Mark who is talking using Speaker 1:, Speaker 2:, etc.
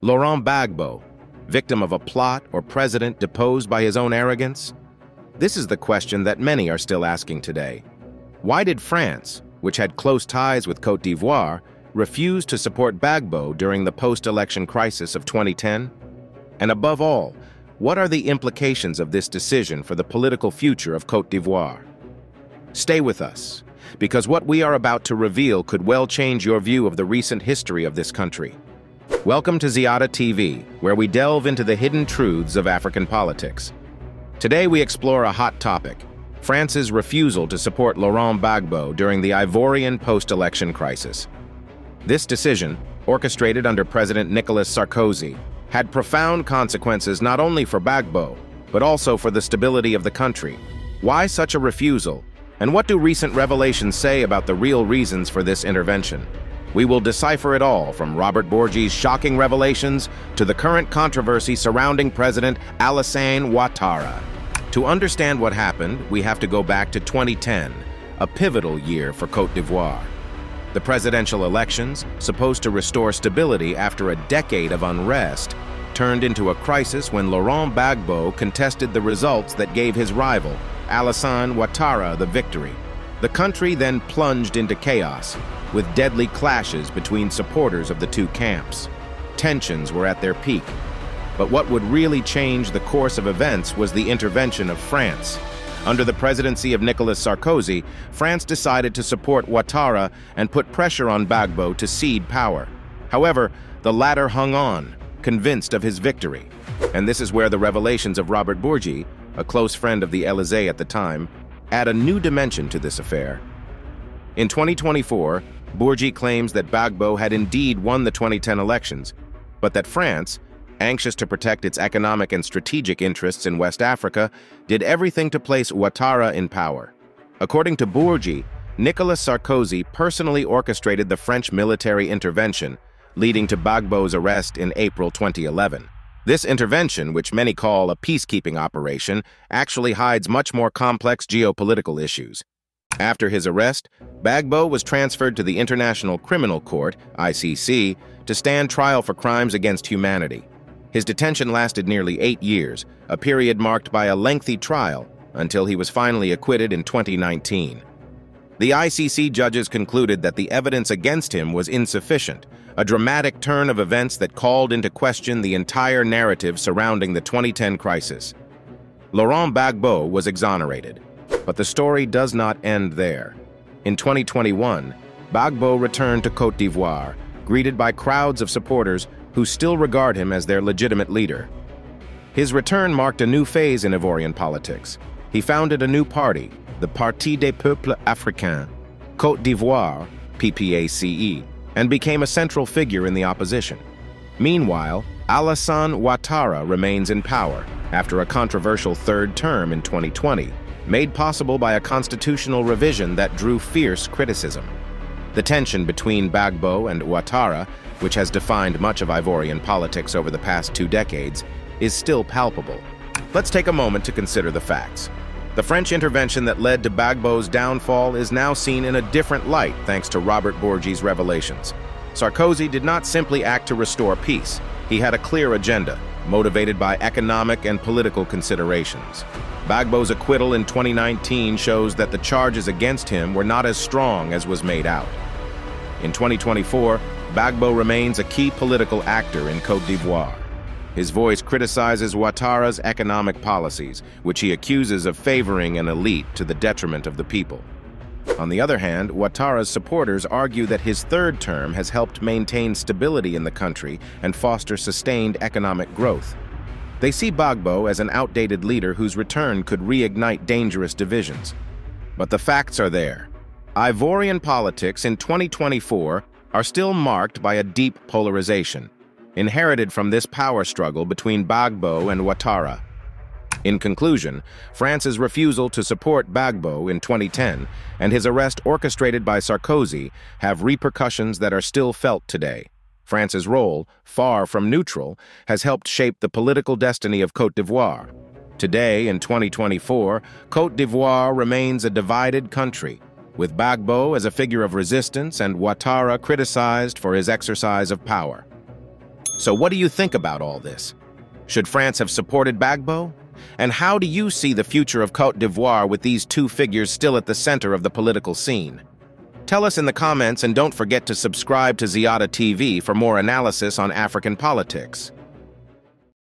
Speaker 1: Laurent Gbagbo, victim of a plot or president deposed by his own arrogance? This is the question that many are still asking today. Why did France, which had close ties with Côte d'Ivoire, refuse to support Gbagbo during the post-election crisis of 2010? And above all, what are the implications of this decision for the political future of Côte d'Ivoire? Stay with us, because what we are about to reveal could well change your view of the recent history of this country. Welcome to Ziada TV, where we delve into the hidden truths of African politics. Today we explore a hot topic: France's refusal to support Laurent Gbagbo during the Ivorian post-election crisis. This decision, orchestrated under President Nicolas Sarkozy, had profound consequences not only for Gbagbo, but also for the stability of the country. Why such a refusal? And what do recent revelations say about the real reasons for this intervention? We will decipher it all, from Robert Bourgi's shocking revelations to the current controversy surrounding President Alassane Ouattara. To understand what happened, we have to go back to 2010, a pivotal year for Côte d'Ivoire. The presidential elections, supposed to restore stability after a decade of unrest, turned into a crisis when Laurent Gbagbo contested the results that gave his rival, Alassane Ouattara, the victory. The country then plunged into chaos, with deadly clashes between supporters of the two camps. Tensions were at their peak. But what would really change the course of events was the intervention of France. Under the presidency of Nicolas Sarkozy, France decided to support Ouattara and put pressure on Gbagbo to cede power. However, the latter hung on, convinced of his victory. And this is where the revelations of Robert Bourgi, a close friend of the Elysée at the time, add a new dimension to this affair. In 2024, Bourgi claims that Gbagbo had indeed won the 2010 elections, but that France, anxious to protect its economic and strategic interests in West Africa, did everything to place Ouattara in power. According to Bourgi, Nicolas Sarkozy personally orchestrated the French military intervention, leading to Gbagbo's arrest in April 2011. This intervention, which many call a peacekeeping operation, actually hides much more complex geopolitical issues. After his arrest, Gbagbo was transferred to the International Criminal Court, ICC, to stand trial for crimes against humanity. His detention lasted nearly 8 years, a period marked by a lengthy trial, until he was finally acquitted in 2019. The ICC judges concluded that the evidence against him was insufficient, a dramatic turn of events that called into question the entire narrative surrounding the 2010 crisis. Laurent Gbagbo was exonerated. But the story does not end there. In 2021, Gbagbo returned to Côte d'Ivoire, greeted by crowds of supporters who still regard him as their legitimate leader. His return marked a new phase in Ivorian politics. He founded a new party, the Parti des Peuples Africains, Côte d'Ivoire, PPACE, and became a central figure in the opposition. Meanwhile, Alassane Ouattara remains in power after a controversial third term in 2020, made possible by a constitutional revision that drew fierce criticism. The tension between Gbagbo and Ouattara, which has defined much of Ivorian politics over the past 2 decades, is still palpable. Let's take a moment to consider the facts. The French intervention that led to Gbagbo's downfall is now seen in a different light thanks to Robert Bourgi's revelations. Sarkozy did not simply act to restore peace. He had a clear agenda, motivated by economic and political considerations. Gbagbo's acquittal in 2019 shows that the charges against him were not as strong as was made out. In 2024, Gbagbo remains a key political actor in Côte d'Ivoire. His voice criticizes Ouattara's economic policies, which he accuses of favoring an elite to the detriment of the people. On the other hand, Ouattara's supporters argue that his third term has helped maintain stability in the country and foster sustained economic growth. They see Gbagbo as an outdated leader whose return could reignite dangerous divisions. But the facts are there. Ivorian politics in 2024 are still marked by a deep polarization, inherited from this power struggle between Gbagbo and Ouattara. In conclusion, France's refusal to support Gbagbo in 2010 and his arrest orchestrated by Sarkozy have repercussions that are still felt today. France's role, far from neutral, has helped shape the political destiny of Côte d'Ivoire. Today, in 2024, Côte d'Ivoire remains a divided country, with Gbagbo as a figure of resistance and Ouattara criticized for his exercise of power. So what do you think about all this? Should France have supported Gbagbo? And how do you see the future of Côte d'Ivoire with these two figures still at the center of the political scene? Tell us in the comments, and don't forget to subscribe to Ziada TV for more analysis on African politics.